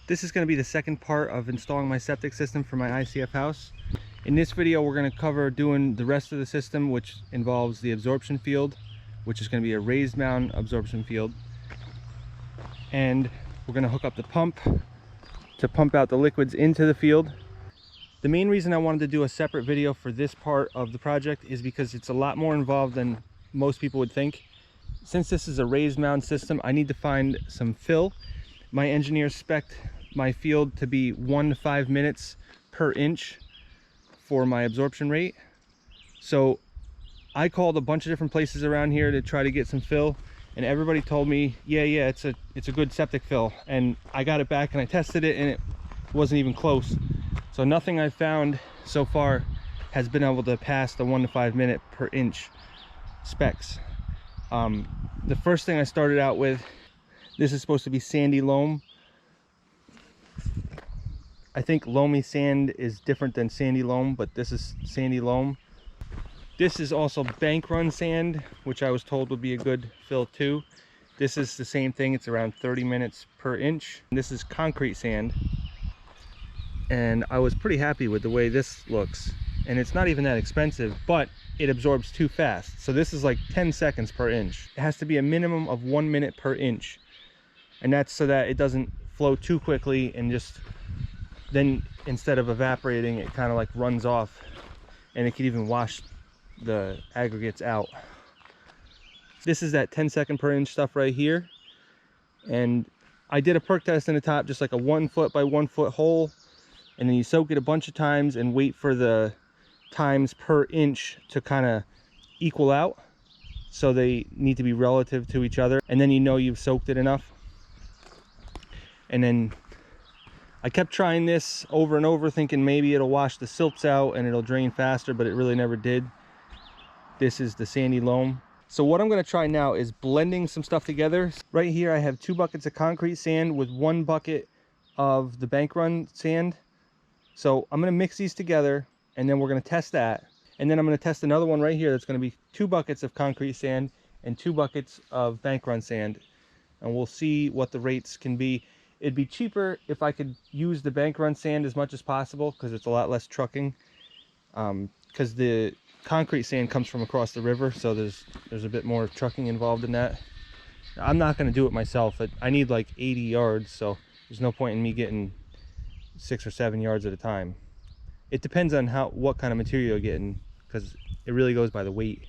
This is going to be the second part of installing my septic system for my ICF house. In this video, we're going to cover doing the rest of the system, which involves the absorption field, which is going to be a raised mound absorption field. And we're going to hook up the pump to pump out the liquids into the field. The main reason I wanted to do a separate video for this part of the project is because it's a lot more involved than most people would think. Since this is a raised mound system, I need to find some fill. My engineer spec'd my field to be 1 to 5 minutes per inch for my absorption rate. So I called a bunch of different places around here to try to get some fill, and everybody told me, yeah, it's a good septic fill. And I got it back and I tested it, and it wasn't even close. So nothing I've found so far has been able to pass the 1 to 5 minute per inch specs. The first thing I started out with, this is supposed to be sandy loam. I think loamy sand is different than sandy loam, but this is sandy loam. This is also bank run sand, which I was told would be a good fill too. This is the same thing, it's around 30 minutes per inch. This is concrete sand, and I was pretty happy with the way this looks. And it's not even that expensive, but it absorbs too fast. So this is like 10 seconds per inch. It has to be a minimum of 1 minute per inch. And that's so that it doesn't flow too quickly, and just then instead of evaporating, it kind of like runs off, and it could even wash the aggregates out. This is that 10-second per inch stuff right here. And I did a perk test in the top, just like a 1 foot by 1 foot hole. And then you soak it a bunch of times and wait for the times per inch to kind of equal out, so they need to be relative to each other, and then you know you've soaked it enough. And then I kept trying this over and over, thinking maybe it'll wash the silts out and it'll drain faster, but it really never did. This is the sandy loam. So what I'm going to try now is blending some stuff together. Right here I have 2 buckets of concrete sand with 1 bucket of the bank run sand. So I'm going to mix these together, and then we're going to test that. And then I'm going to test another one right here that's going to be 2 buckets of concrete sand and 2 buckets of bank run sand. And we'll see what the rates can be. It'd be cheaper if I could use the bank run sand as much as possible, because it's a lot less trucking. Because the concrete sand comes from across the river, so there's a bit more trucking involved in that. I'm not going to do it myself. I need like 80 yards, so there's no point in me getting 6 or 7 yards at a time. It depends on what kind of material you're getting, because it really goes by the weight.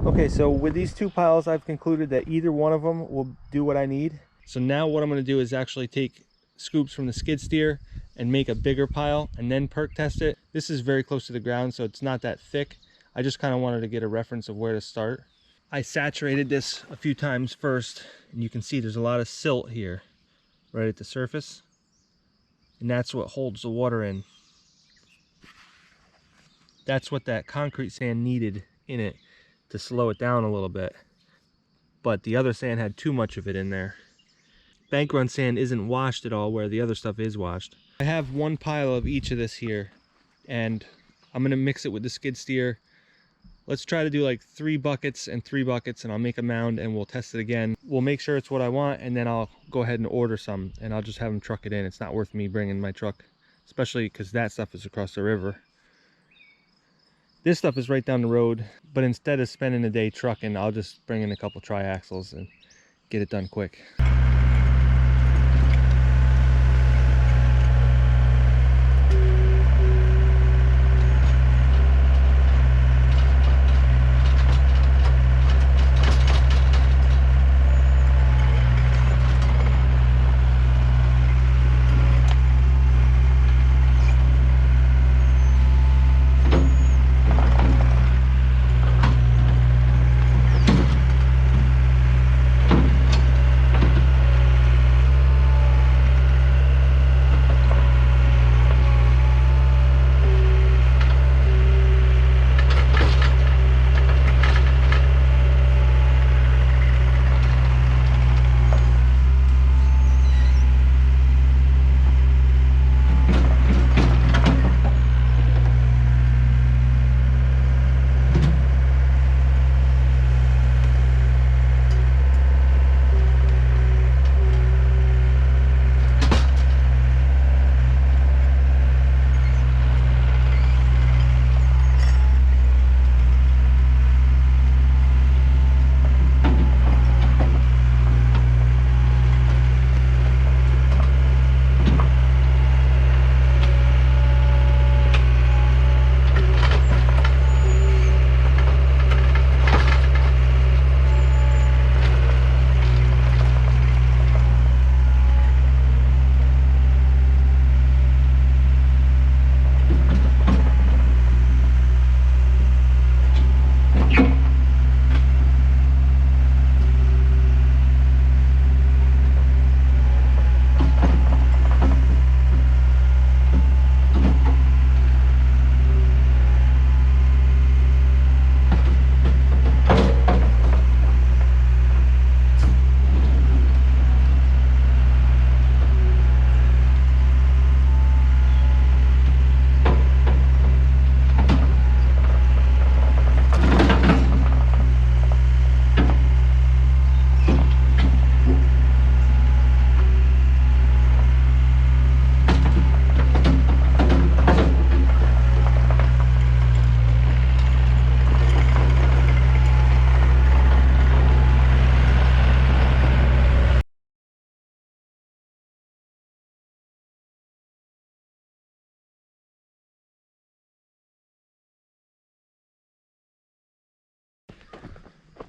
Okay, so with these two piles, I've concluded that either one of them will do what I need. So now what I'm going to do is actually take scoops from the skid steer and make a bigger pile and then perk test it. This is very close to the ground, so it's not that thick. I just kind of wanted to get a reference of where to start. I saturated this a few times first, and you can see there's a lot of silt here right at the surface, and that's what holds the water in. That's what that concrete sand needed in it to slow it down a little bit, but the other sand had too much of it in there. Bank run sand isn't washed at all where the other stuff is washed. I have one pile of each of this here, and I'm gonna mix it with the skid steer. Let's try to do like 3 buckets and 3 buckets, and I'll make a mound and we'll test it again. We'll make sure it's what I want, and then I'll go ahead and order some, and I'll just have them truck it in. It's not worth me bringing my truck, especially because that stuff is across the river. This stuff is right down the road, but instead of spending a day trucking, I'll just bring in a couple triaxles and get it done quick.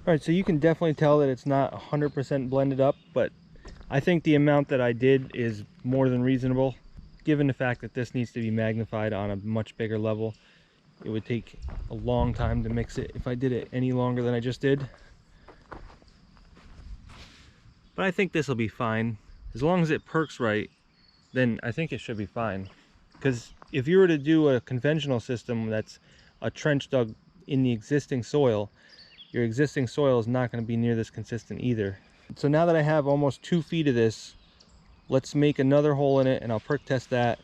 All right, so you can definitely tell that it's not 100% blended up, but I think the amount that I did is more than reasonable. Given the fact that this needs to be magnified on a much bigger level, it would take a long time to mix it if I did it any longer than I just did. But I think this will be fine. As long as it perks right, then I think it should be fine. Because if you were to do a conventional system that's a trench dug in the existing soil, your existing soil is not going to be near this consistent either. So now that I have almost 2 feet of this, let's make another hole in it and I'll perk test that.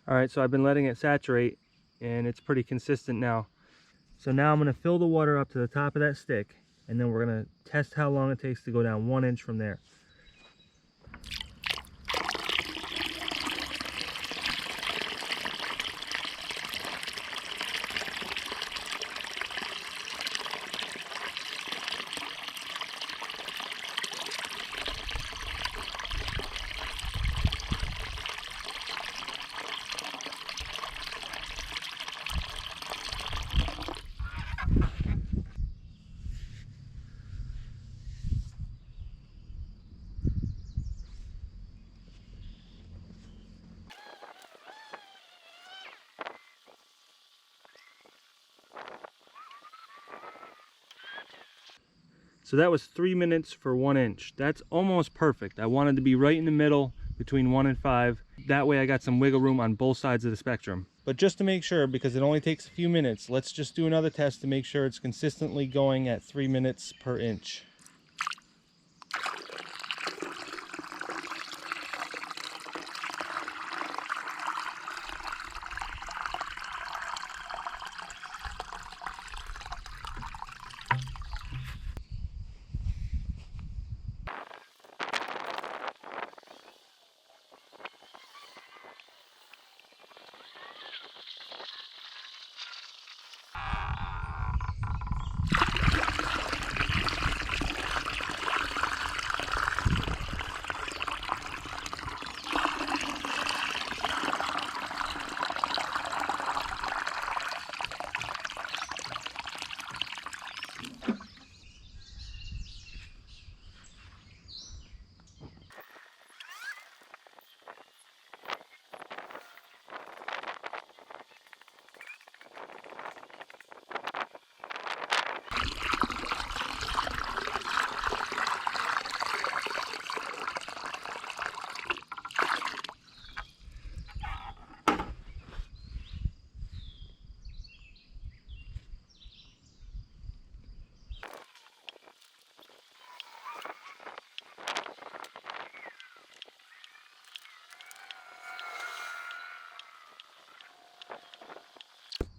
All right, so I've been letting it saturate and it's pretty consistent now. So now I'm gonna fill the water up to the top of that stick, and then we're gonna test how long it takes to go down 1 inch from there. So that was 3 minutes for 1 inch. That's almost perfect. I wanted to be right in the middle between 1 and 5. That way I got some wiggle room on both sides of the spectrum. But just to make sure, because it only takes a few minutes, let's just do another test to make sure it's consistently going at 3 minutes per inch.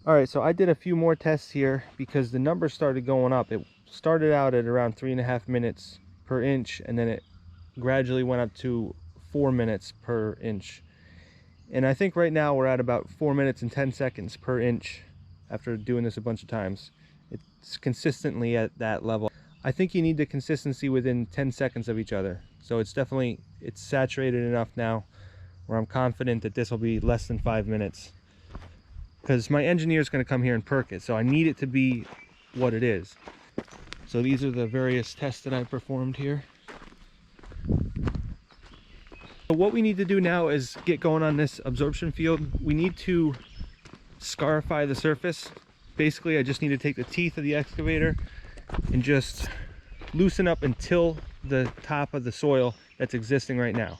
All right, so I did a few more tests here because the numbers started going up. It started out at around 3.5 minutes per inch, and then it gradually went up to 4 minutes per inch. And I think right now we're at about 4 minutes and 10 seconds per inch after doing this a bunch of times. It's consistently at that level. I think you need the consistency within 10 seconds of each other. So it's saturated enough now where I'm confident that this will be less than 5 minutes. Because my engineer is going to come here and perk it, so I need it to be what it is. So these are the various tests that I performed here. So what we need to do now is get going on this absorption field. We need to scarify the surface. Basically, I just need to take the teeth of the excavator and just loosen up until the top of the soil that's existing right now.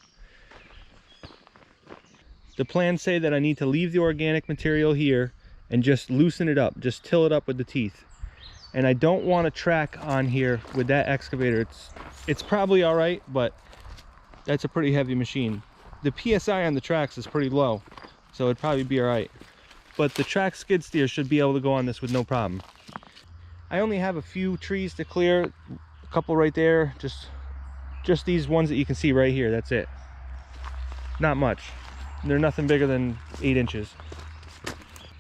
The plans say that I need to leave the organic material here and just loosen it up, just till it up with the teeth. And I don't want to track on here with that excavator. It's probably all right, but that's a pretty heavy machine. The PSI on the tracks is pretty low, so it'd probably be all right. But the track skid steer should be able to go on this with no problem. I only have a few trees to clear, a couple right there, just these ones that you can see right here, that's it. Not much. They're nothing bigger than 8 inches.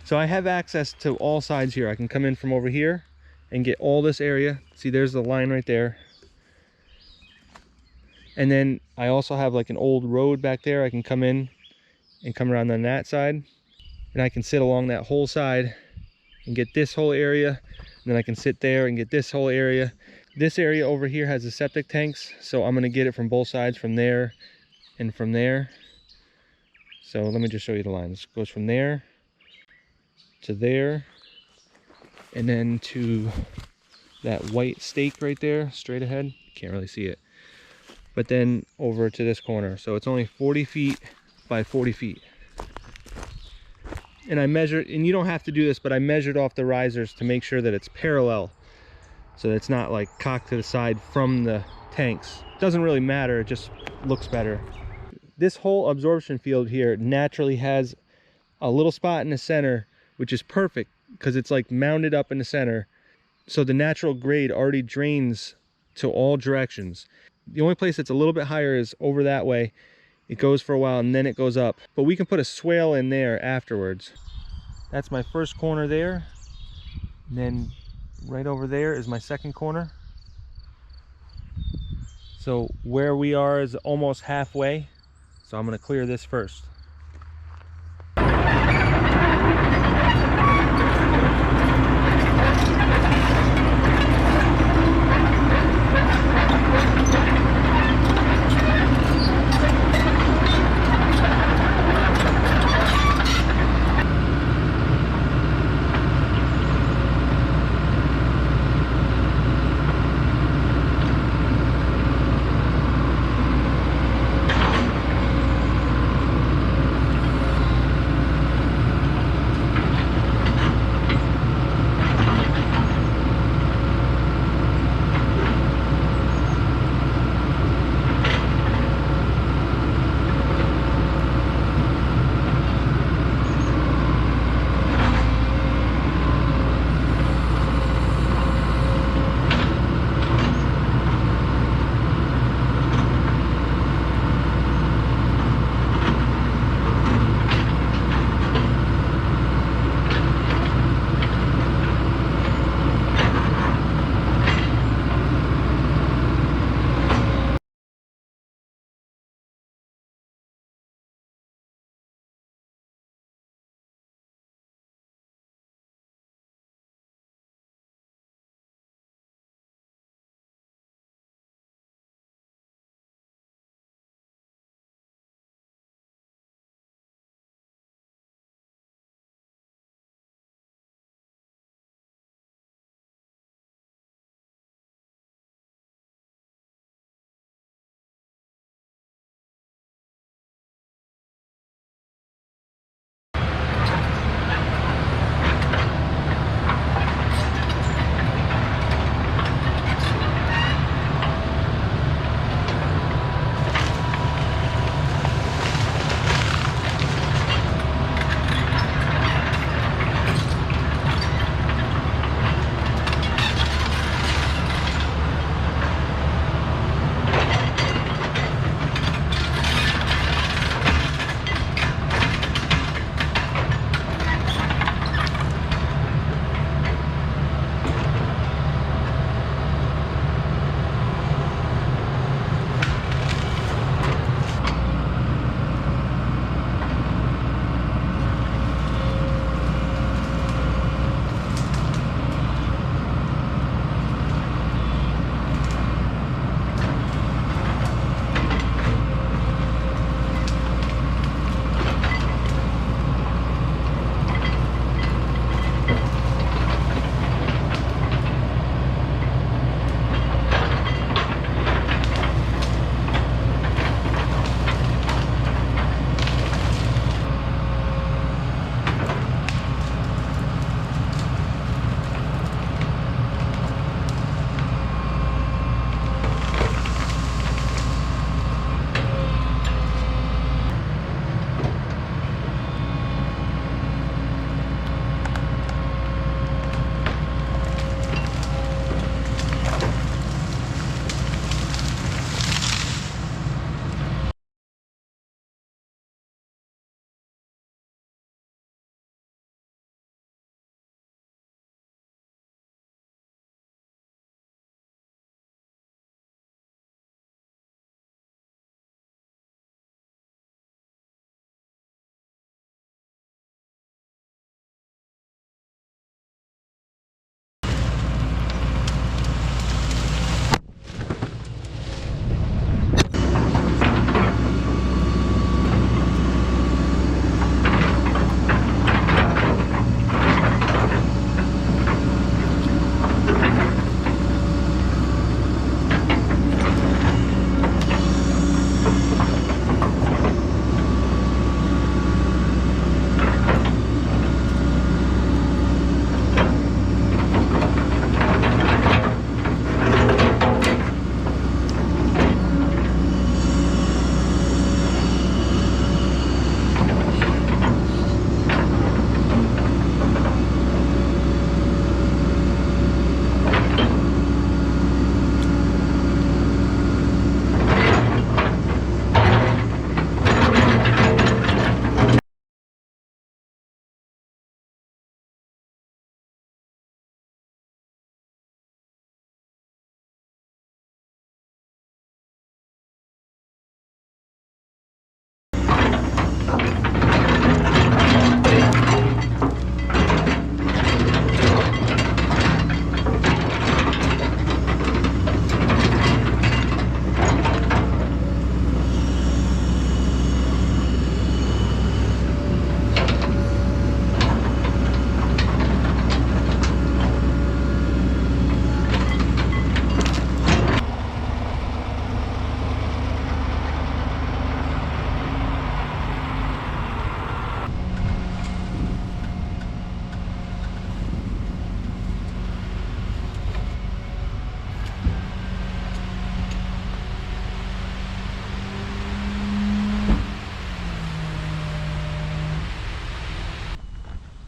So I have access to all sides here. I can come in from over here and get all this area. See, there's the line right there. And then I also have like an old road back there. I can come in and come around on that side. And I can sit along that whole side and get this whole area. And then I can sit there and get this whole area. This area over here has the septic tanks. So I'm gonna get it from both sides, from there and from there. So let me just show you the lines. It goes from there to there, and then to that white stake right there, straight ahead. Can't really see it. But then over to this corner. So it's only 40 feet by 40 feet. And I measured, and you don't have to do this, but I measured off the risers to make sure that it's parallel. So that it's not like cocked to the side from the tanks. Doesn't really matter, it just looks better. This whole absorption field here naturally has a little spot in the center, which is perfect because it's like mounded up in the center. So the natural grade already drains to all directions. The only place that's a little bit higher is over that way. It goes for a while and then it goes up. But we can put a swale in there afterwards. That's my first corner there. And then right over there is my second corner. So where we are is almost halfway. So I'm going to clear this first.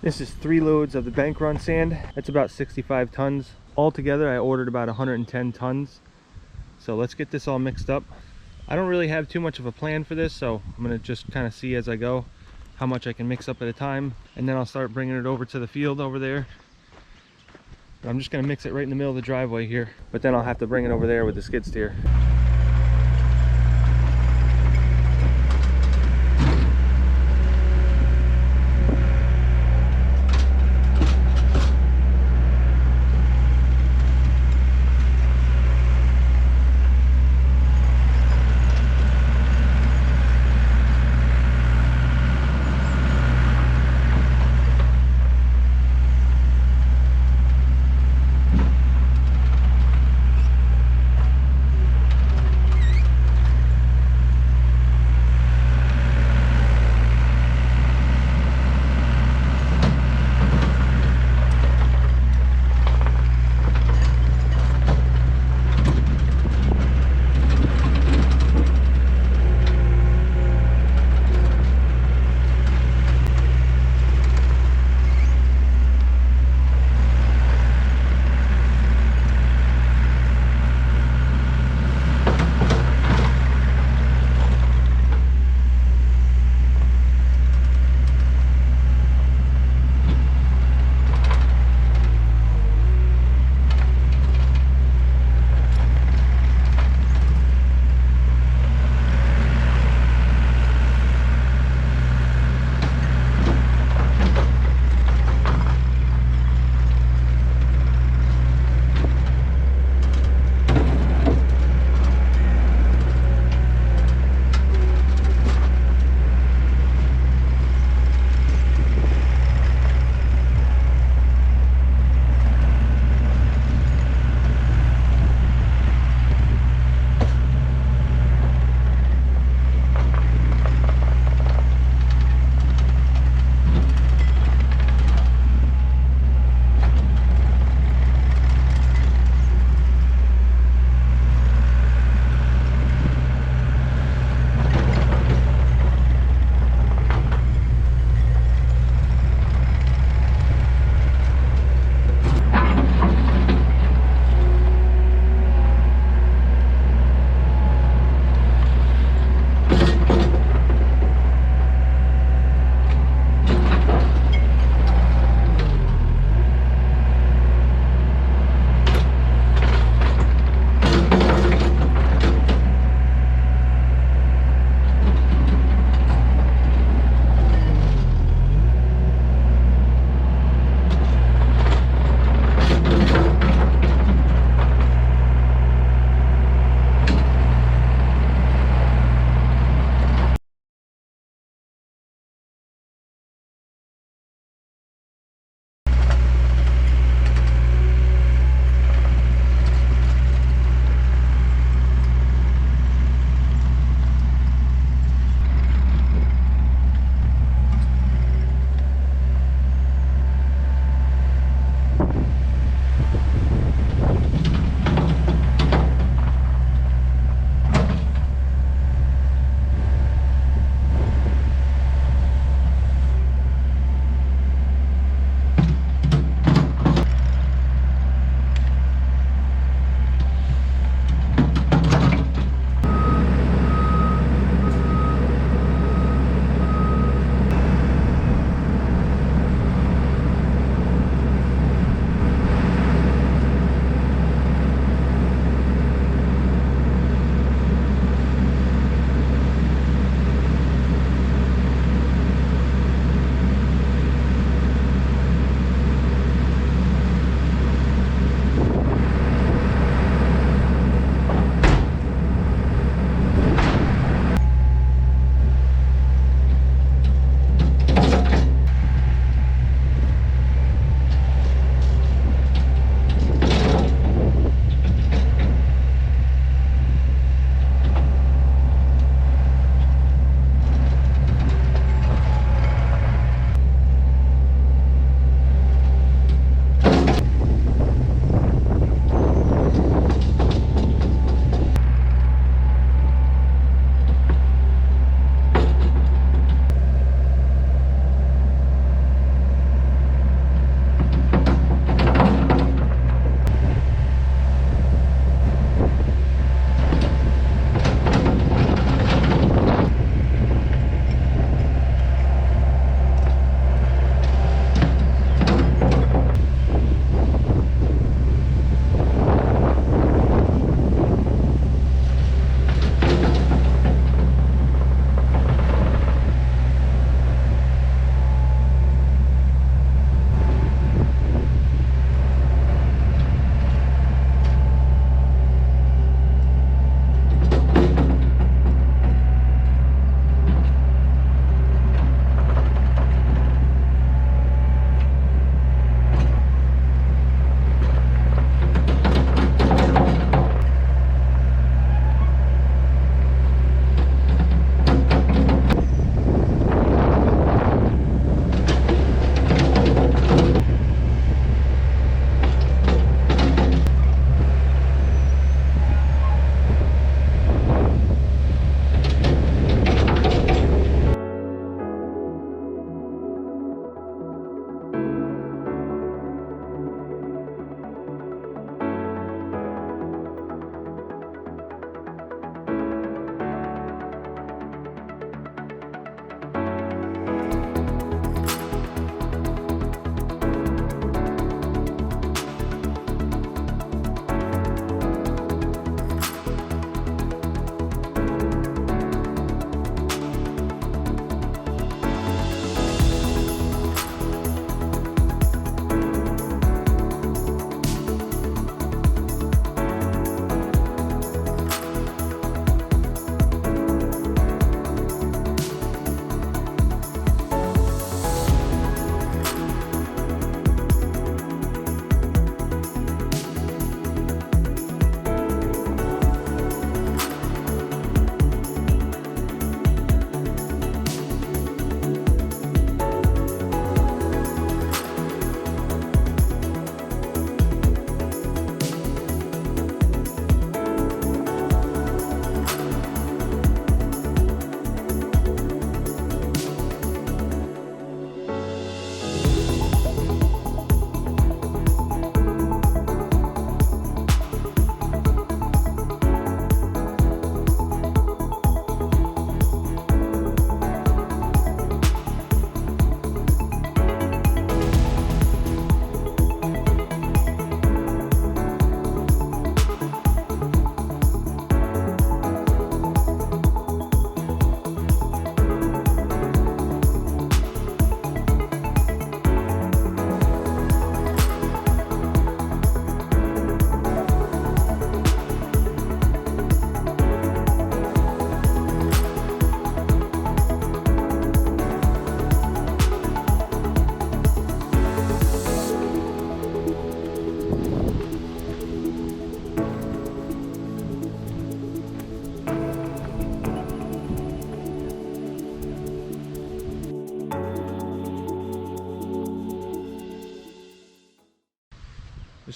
This is 3 loads of the bank run sand. That's about 65 tons. Altogether, I ordered about 110 tons. So let's get this all mixed up. I don't really have too much of a plan for this, so I'm gonna just kind of see as I go how much I can mix up at a time, and then I'll start bringing it over to the field over there. But I'm just gonna mix it right in the middle of the driveway here, but then I'll have to bring it over there with the skid steer.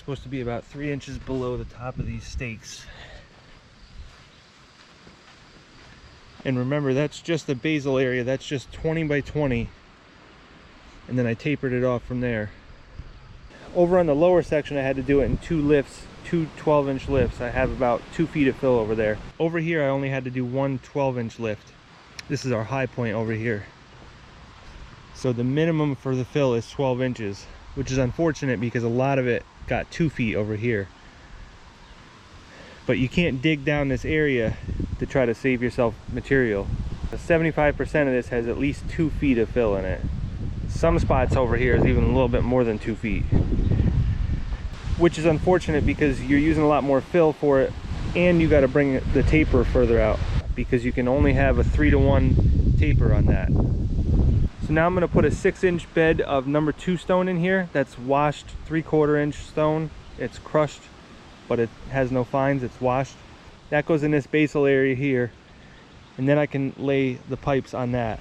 supposed to be about 3 inches below the top of these stakes. And remember, that's just the basal area. That's just 20 by 20. And then I tapered it off from there. Over on the lower section, I had to do it in 2 lifts, 2 12-inch lifts. I have about 2 feet of fill over there. Over here, I only had to do 1 12-inch lift. This is our high point over here. So the minimum for the fill is 12 inches, which is unfortunate because a lot of it got 2 feet over here. But you can't dig down this area to try to save yourself material. 75% of this has at least 2 feet of fill in it. Some spots over here is even a little bit more than 2 feet. Which is unfortunate because you're using a lot more fill for it, and you got to bring the taper further out because you can only have a 3-to-1 taper on that. So now I'm going to put a 6-inch bed of number 2 stone in here. That's washed 3/4 inch stone. It's crushed, but it has no fines. It's washed. That goes in this basal area here, and then I can lay the pipes on that.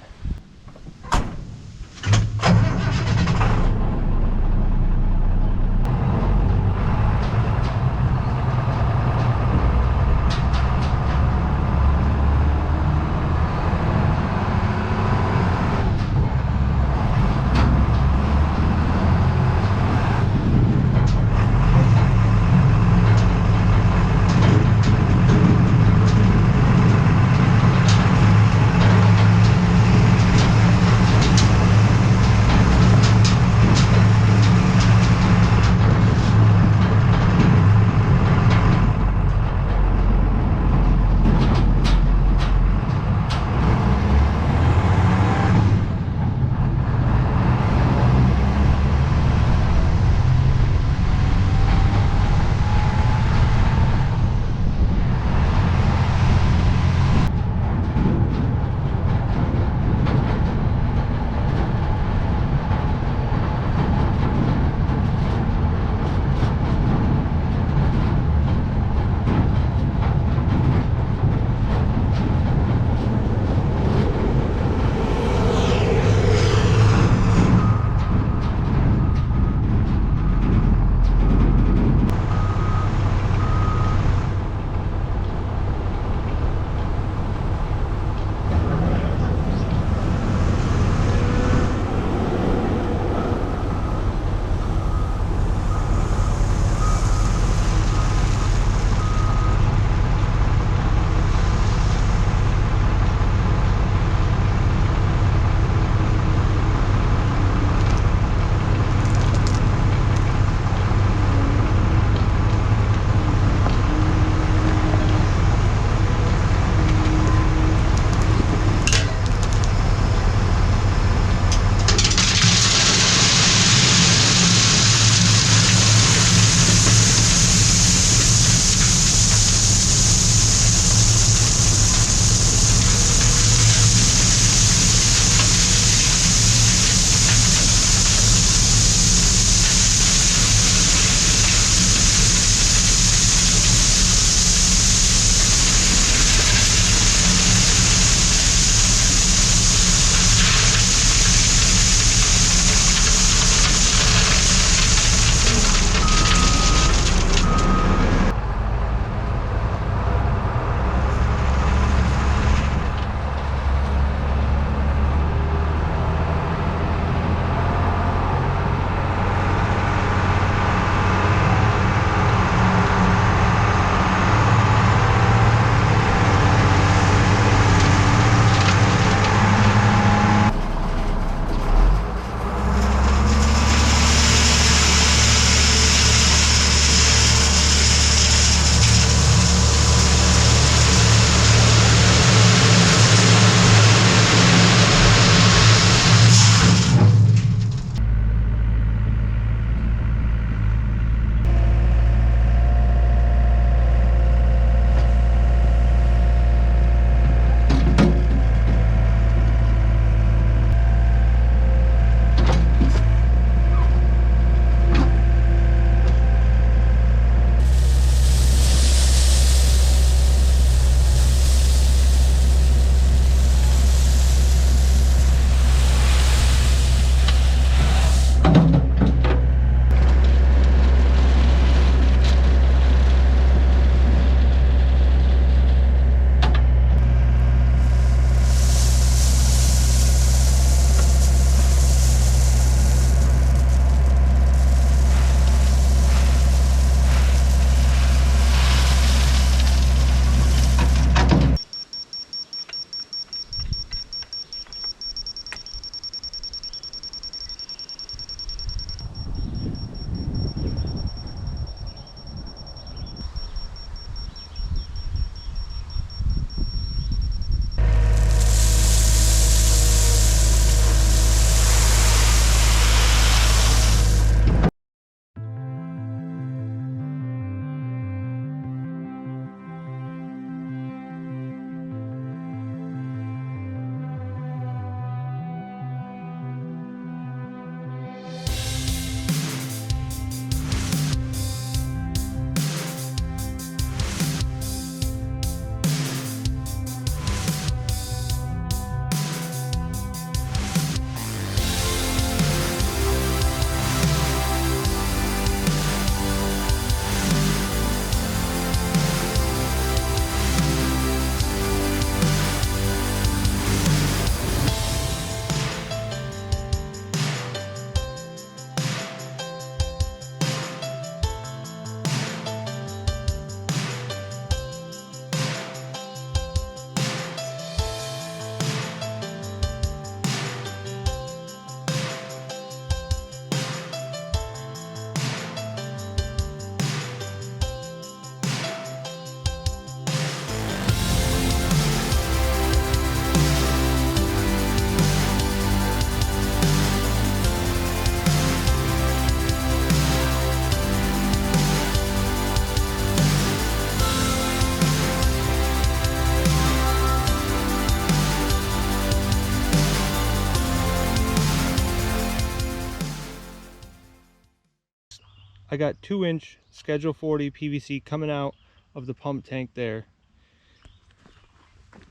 I got 2-inch Schedule 40 PVC coming out of the pump tank there.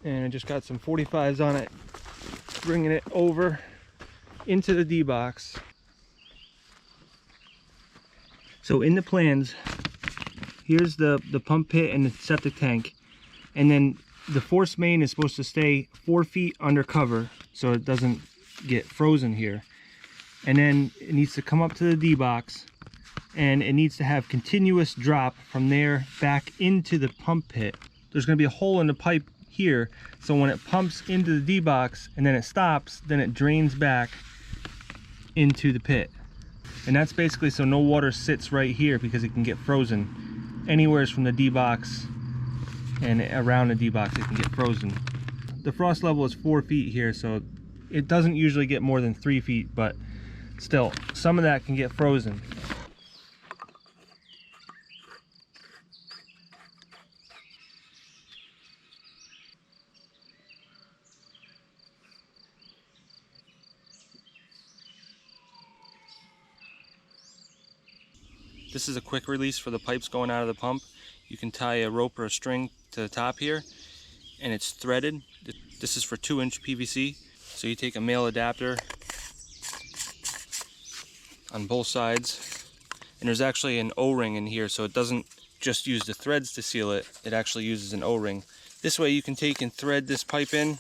And I just got some 45s on it, bringing it over into the D box. So in the plans, here's the pump pit and the septic tank. And then the force main is supposed to stay 4 feet under cover so it doesn't get frozen here. And then it needs to come up to the D box, and it needs to have continuous drop from there back into the pump pit. There's going to be a hole in the pipe here, so when it pumps into the D box and then it stops, then it drains back into the pit. And that's basically so no water sits right here, because it can get frozen anywhere from the D box and around the D box. It can get frozen. The frost level is 4 feet here, so it doesn't usually get more than 3 feet, but still some of that can get frozen. This is a quick release for the pipes going out of the pump. You can tie a rope or a string to the top here, and it's threaded. This is for 2-inch PVC. So you take a male adapter on both sides, and there's actually an O-ring in here, so it doesn't just use the threads to seal it, it actually uses an O-ring. This way you can take and thread this pipe in,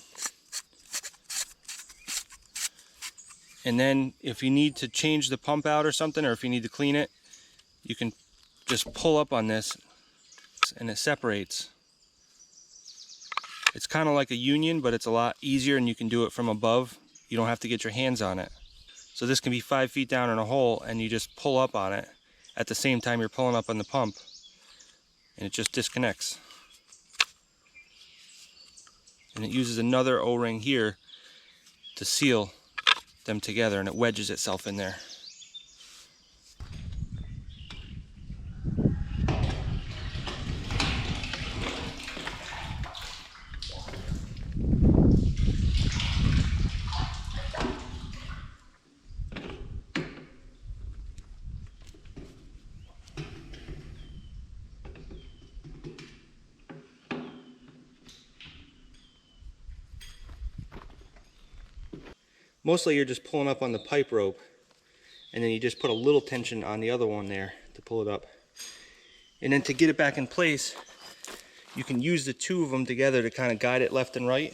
and then if you need to change the pump out or something, or if you need to clean it, you can just pull up on this and it separates. It's kind of like a union, but it's a lot easier, and you can do it from above. You don't have to get your hands on it. So this can be 5 feet down in a hole, and you just pull up on it at the same time you're pulling up on the pump, and it just disconnects. And it uses another O-ring here to seal them together, and it wedges itself in there. Mostly you're just pulling up on the pipe rope, and then you just put a little tension on the other one there to pull it up. And then to get it back in place, you can use the two of them together to kind of guide it left and right.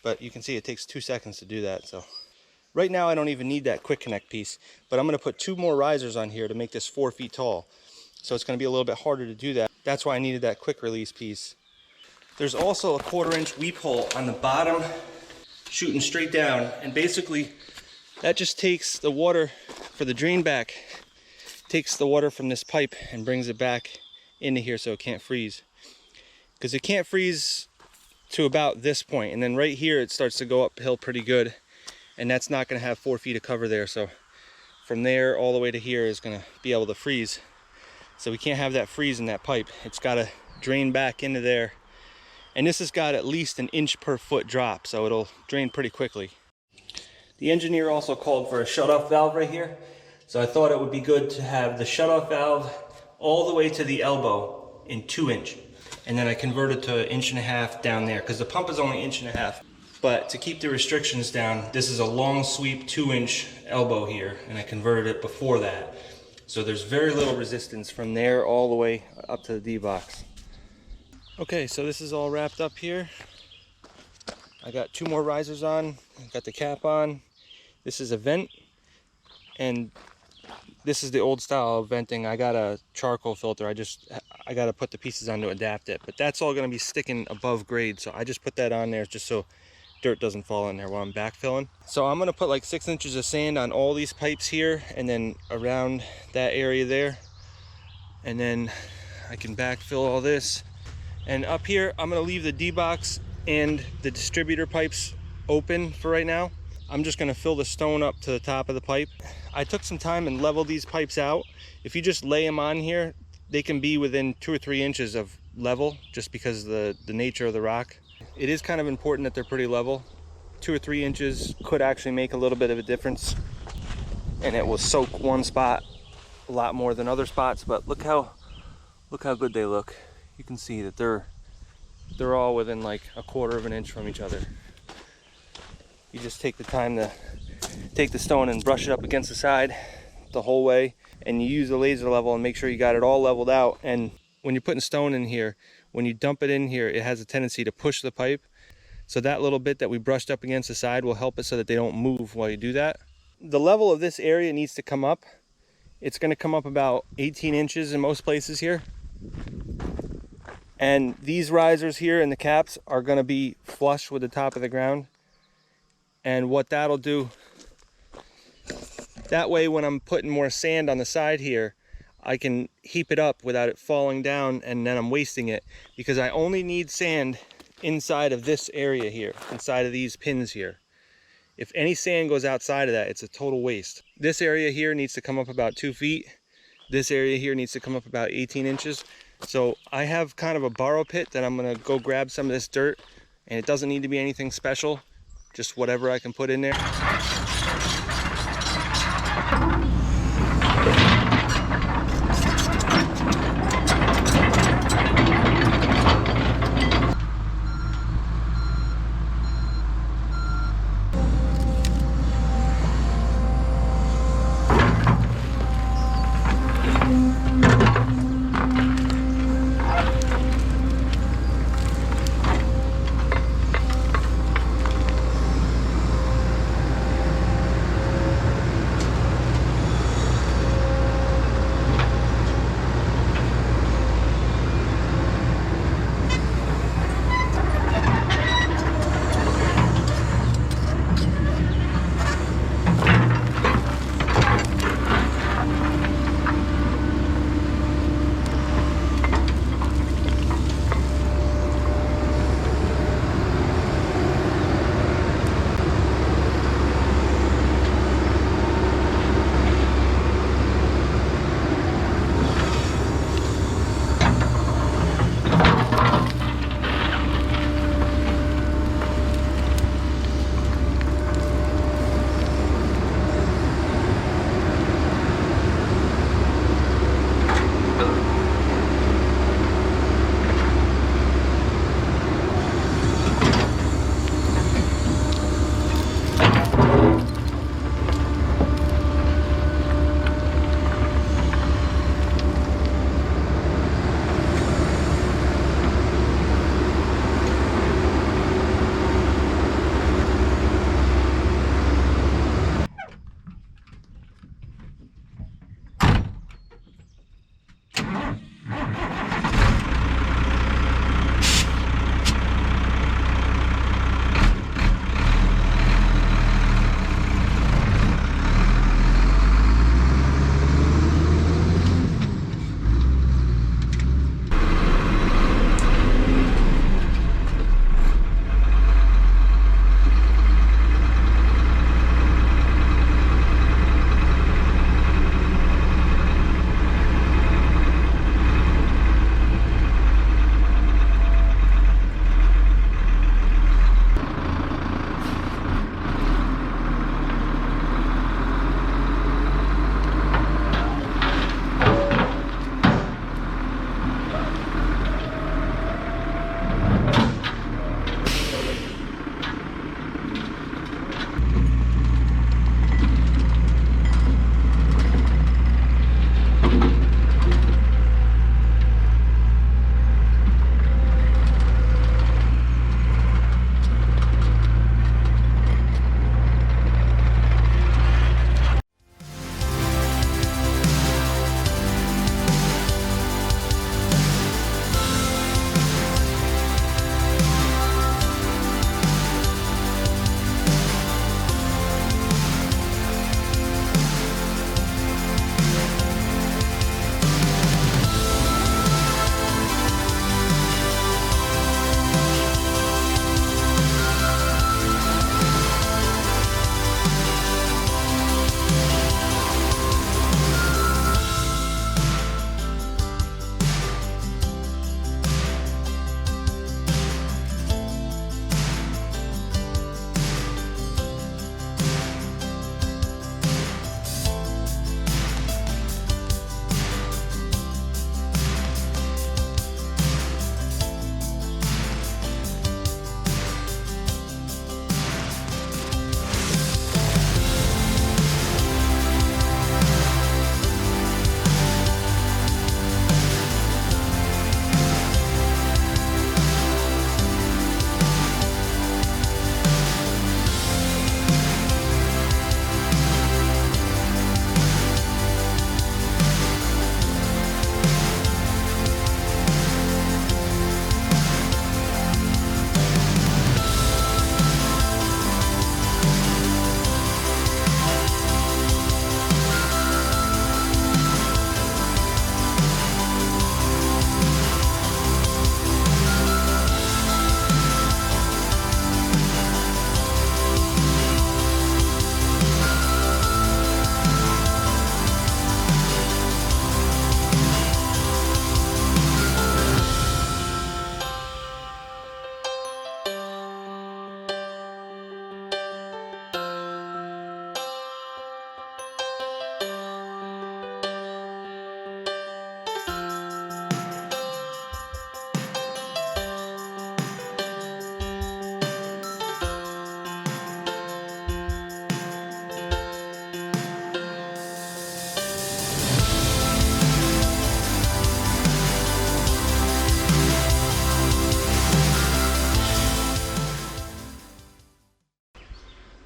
But you can see it takes 2 seconds to do that. So right now I don't even need that quick connect piece, but I'm going to put 2 more risers on here to make this 4 feet tall. So it's going to be a little bit harder to do that. That's why I needed that quick release piece. There's also a 1/4-inch weep hole on the bottom, shooting straight down, and basically that just takes the water for the drain back, takes the water from this pipe and brings it back into here so it can't freeze. Because it can't freeze to about this point, and then right here it starts to go uphill pretty good, and that's not going to have 4 feet of cover there. So from there all the way to here is going to be able to freeze. So we can't have that freeze in that pipe. It's got to drain back into there. And this has got at least 1 inch per foot drop, so it'll drain pretty quickly. The engineer also called for a shutoff valve right here. So I thought it would be good to have the shutoff valve all the way to the elbow in 2-inch. And then I converted to 1.5 inches down there, because the pump is only 1.5 inches. But to keep the restrictions down, this is a long sweep 2-inch elbow here, and I converted it before that. So there's very little resistance from there all the way up to the D box. Okay, so this is all wrapped up here. I got 2 more risers on, got the cap on. This is a vent, and this is the old style of venting. I got a charcoal filter. I got to put the pieces on to adapt it, but that's all going to be sticking above grade, so I just put that on there just so dirt doesn't fall in there while I'm backfilling. So I'm going to put like 6 inches of sand on all these pipes here, and then around that area there, and then I can backfill all this. And up here, I'm gonna leave the D-box and the distributor pipes open for right now. I'm just gonna fill the stone up to the top of the pipe. I took some time and leveled these pipes out. If you just lay them on here, they can be within 2 or 3 inches of level, just because of the nature of the rock. It is kind of important that they're pretty level. 2 or 3 inches could actually make a little bit of a difference, and it will soak one spot a lot more than other spots, but look how good they look. You can see that they're all within like a quarter of an inch from each other. You just take the time to take the stone and brush it up against the side the whole way, and you use the laser level and make sure you got it all leveled out. And when you're putting stone in here, when you dump it in here, it has a tendency to push the pipe. So that little bit that we brushed up against the side will help it so that they don't move while you do that. The level of this area needs to come up. It's going to come up about 18 inches in most places here. And these risers here and the caps are going to be flush with the top of the ground. And what that'll do, that way when I'm putting more sand on the side here, I can heap it up without it falling down and then I'm wasting it, because I only need sand inside of this area here, inside of these pins here. If any sand goes outside of that, it's a total waste. This area here needs to come up about 2 feet. This area here needs to come up about 18 inches. So I have kind of a borrow pit that I'm gonna go grab some of this dirt, and it doesn't need to be anything special, just whatever I can put in there.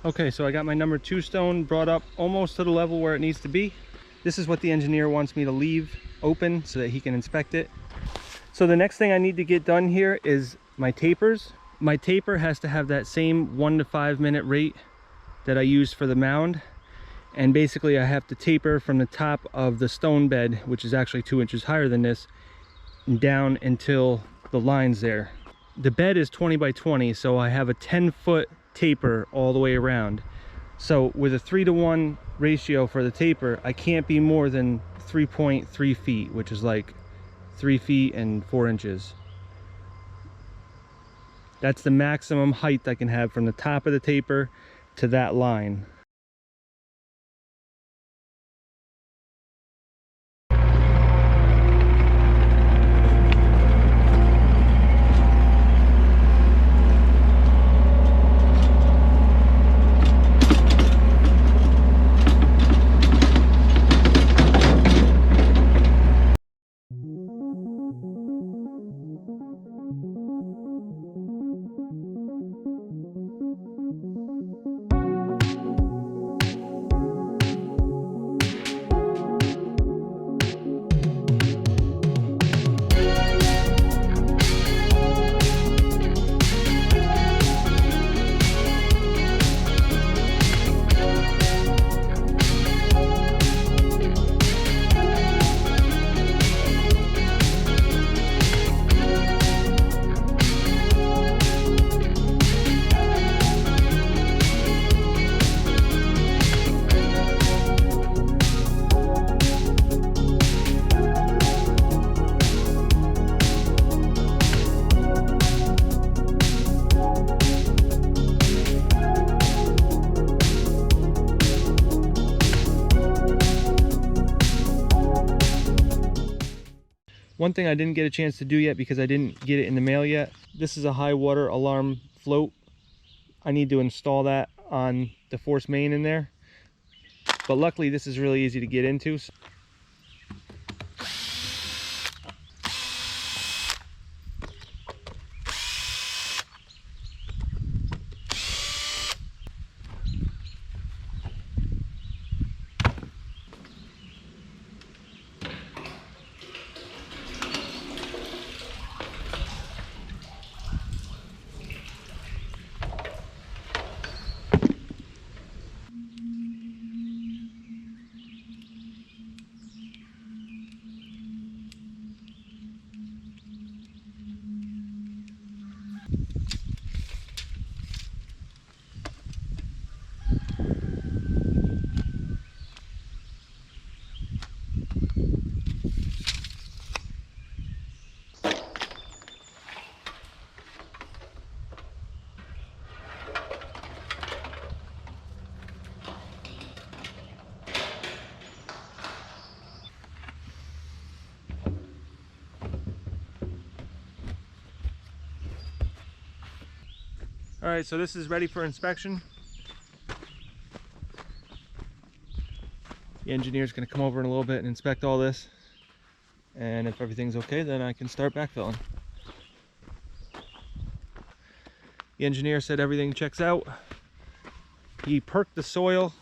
Okay, so I got my number 2 stone brought up almost to the level where it needs to be. This is what the engineer wants me to leave open so that he can inspect it. So the next thing I need to get done here is my tapers. My taper has to have that same 1 to 5 minute rate that I used for the mound. And basically I have to taper from the top of the stone bed, which is actually 2 inches higher than this, down until the line's there. The bed is 20 by 20, so I have a 10-foot taper all the way around. So with a 3-to-1 ratio for the taper, I can't be more than 3.3 feet, which is like 3 feet and 4 inches. That's the maximum height I can have from the top of the taper to that line. One thing I didn't get a chance to do yet because I didn't get it in the mail yet. This is a high water alarm float. I need to install that on the force main in there. But luckily this is really easy to get into. All right, so this is ready for inspection. The engineer's gonna come over in a little bit and inspect all this. And if everything's okay, then I can start backfilling. The engineer said everything checks out. He perked the soil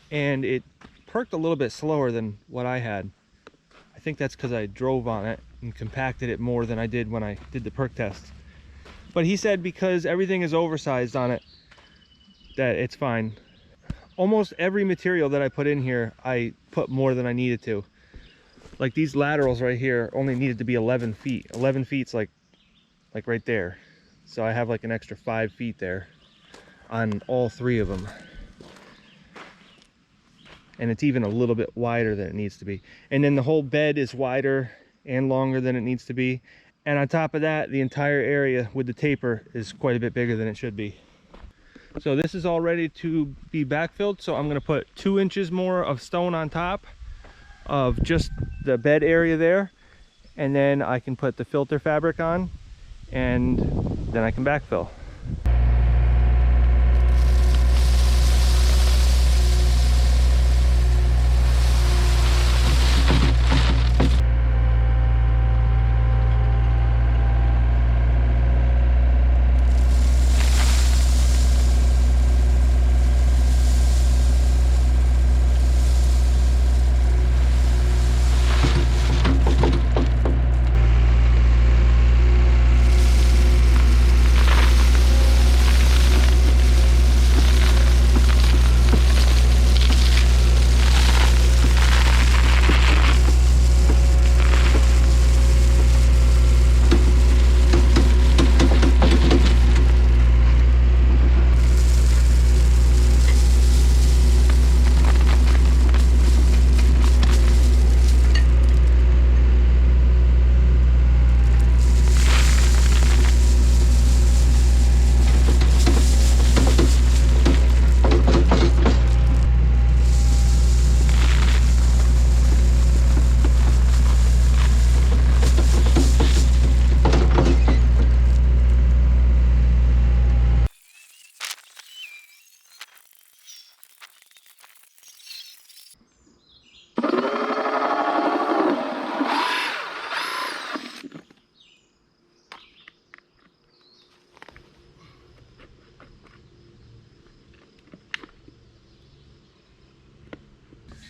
and it perked a little bit slower than what I had. I think that's because I drove on it and compacted it more than I did when I did the perk test. But he said because everything is oversized on it, that it's fine. Almost every material that I put in here, I put more than I needed to. Like these laterals right here only needed to be 11 feet. 11 feet's like right there. So I have like an extra 5 feet there on all 3 of them. And it's even a little bit wider than it needs to be. And then the whole bed is wider and longer than it needs to be. And on top of that, the entire area with the taper is quite a bit bigger than it should be. So this is all ready to be backfilled. So I'm gonna put 2 inches more of stone on top of just the bed area there. And then I can put the filter fabric on and then I can backfill.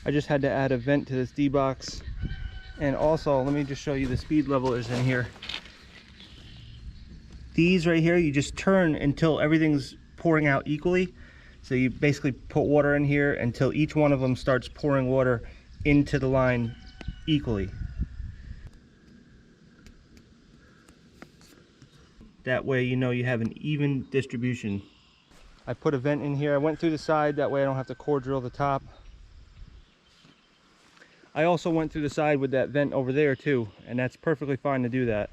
I just had to add a vent to this D-box. And also, let me just show you the speed levelers in here. These right here, you just turn until everything's pouring out equally. So you basically put water in here until each one of them starts pouring water into the line equally. That way you know you have an even distribution. I put a vent in here. I went through the side, that way I don't have to core drill the top. I also went through the side with that vent over there too, and that's perfectly fine to do that.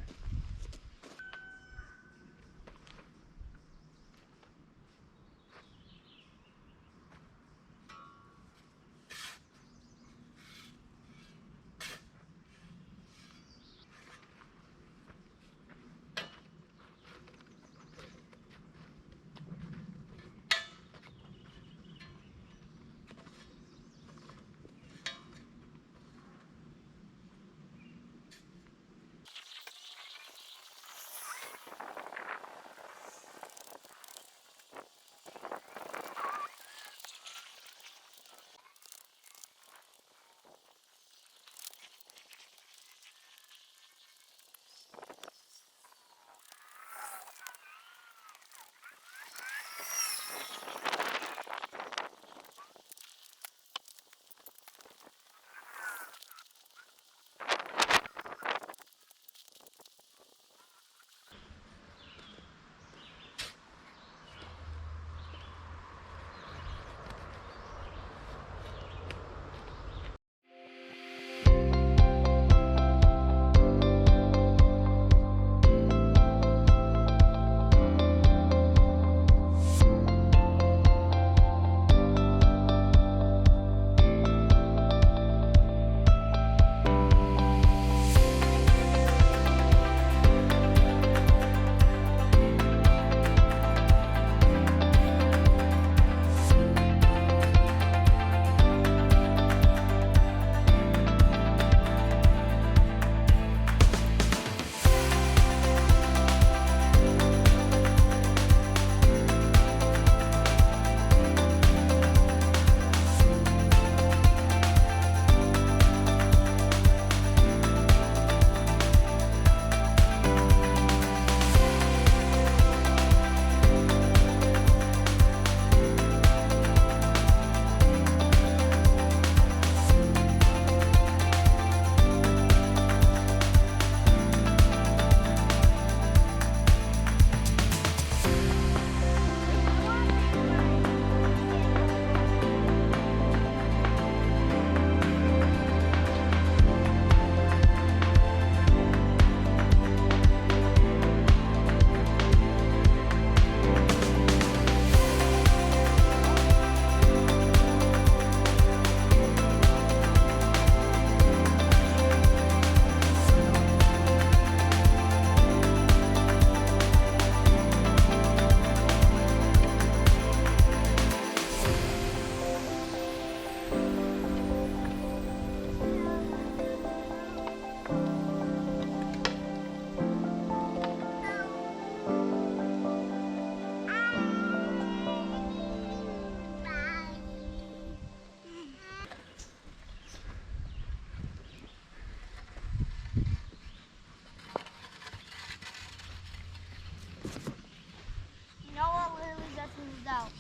Out.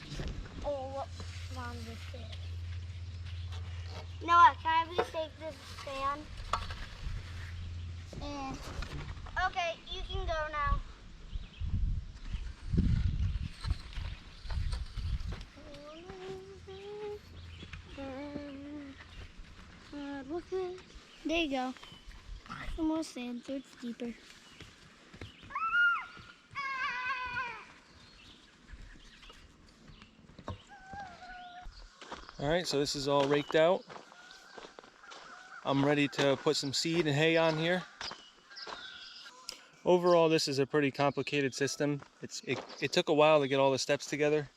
Oh, what on this thing? Noah, can I please take this stand? And okay, you can go now. There you go. Some more sand, so it's deeper. Alright, so this is all raked out. I'm ready to put some seed and hay on here. Overall, this is a pretty complicated system. It took a while to get all the steps together,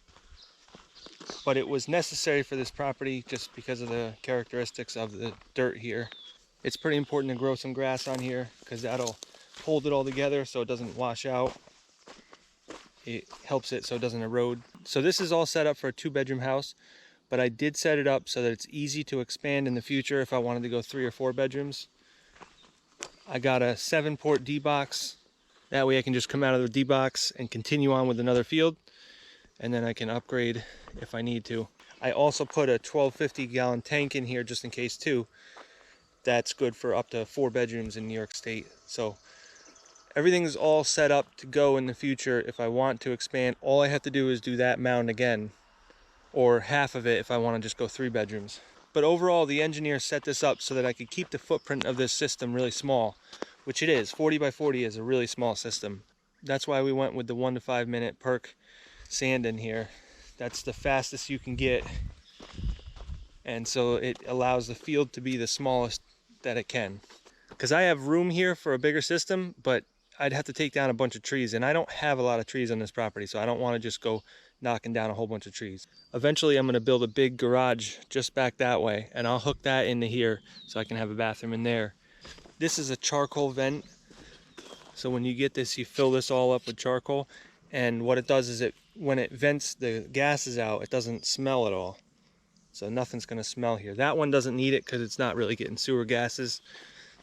but it was necessary for this property just because of the characteristics of the dirt here. It's pretty important to grow some grass on here because that'll hold it all together so it doesn't wash out. It helps it so it doesn't erode. So this is all set up for a 2-bedroom house, but I did set it up so that it's easy to expand in the future if I wanted to go 3 or 4 bedrooms. I got a 7-port D-box. That way I can just come out of the D-box and continue on with another field, and then I can upgrade if I need to. I also put a 1250-gallon tank in here just in case too. That's good for up to 4 bedrooms in New York State. So everything's all set up to go in the future. If I want to expand, all I have to do is do that mound again, or half of it if I want to just go 3 bedrooms. But overall, the engineer set this up so that I could keep the footprint of this system really small, which it is. 40 by 40 is a really small system. That's why we went with the 1 to 5 minute perk sand in here. That's the fastest you can get, and so it allows the field to be the smallest that it can. Because I have room here for a bigger system, but I'd have to take down a bunch of trees, and I don't have a lot of trees on this property, so I don't want to just go knocking down a whole bunch of trees. Eventually I'm going to build a big garage just back that way, and I'll hook that into here so I can have a bathroom in there. This is a charcoal vent, so when you get this, you fill this all up with charcoal, and what it does is when it vents the gases out, it doesn't smell at all. So nothing's going to smell here. That one doesn't need it because it's not really getting sewer gases.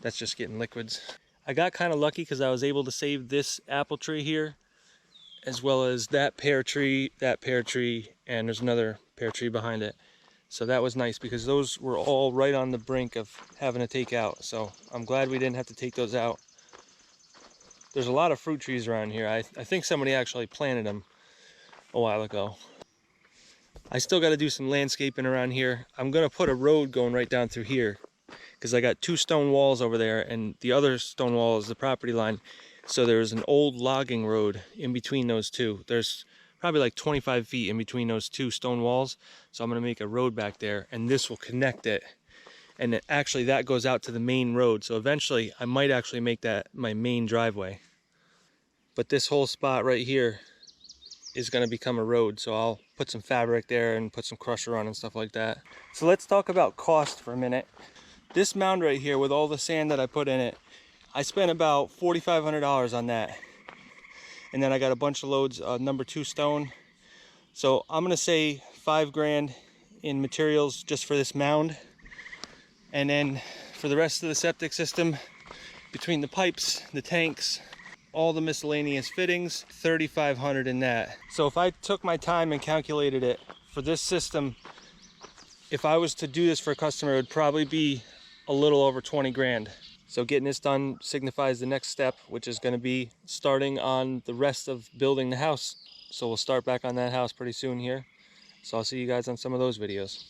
That's just getting liquids. I got kind of lucky because I was able to save this apple tree here, as well as that pear tree, and there's another pear tree behind it. So that was nice because those were all right on the brink of having to take out. So I'm glad we didn't have to take those out. There's a lot of fruit trees around here. I think somebody actually planted them a while ago. I still got to do some landscaping around here. I'm going to put a road going right down through here because I got 2 stone walls over there, and the other stone wall is the property line. So there's an old logging road in between those two. There's probably like 25 feet in between those 2 stone walls. So I'm going to make a road back there, and this will connect it. And actually that goes out to the main road. So eventually I might actually make that my main driveway. But this whole spot right here is going to become a road. So I'll put some fabric there and put some crusher on and stuff like that. So let's talk about cost for a minute. This mound right here with all the sand that I put in it, I spent about $4,500 on that. And then I got a bunch of loads of number 2 stone. So I'm going to say $5 grand in materials just for this mound. And then for the rest of the septic system, between the pipes, the tanks, all the miscellaneous fittings, $3,500 in that. So if I took my time and calculated it for this system, if I was to do this for a customer, it would probably be a little over 20 grand. So getting this done signifies the next step, which is going to be starting on the rest of building the house. So we'll start back on that house pretty soon here. So I'll see you guys on some of those videos.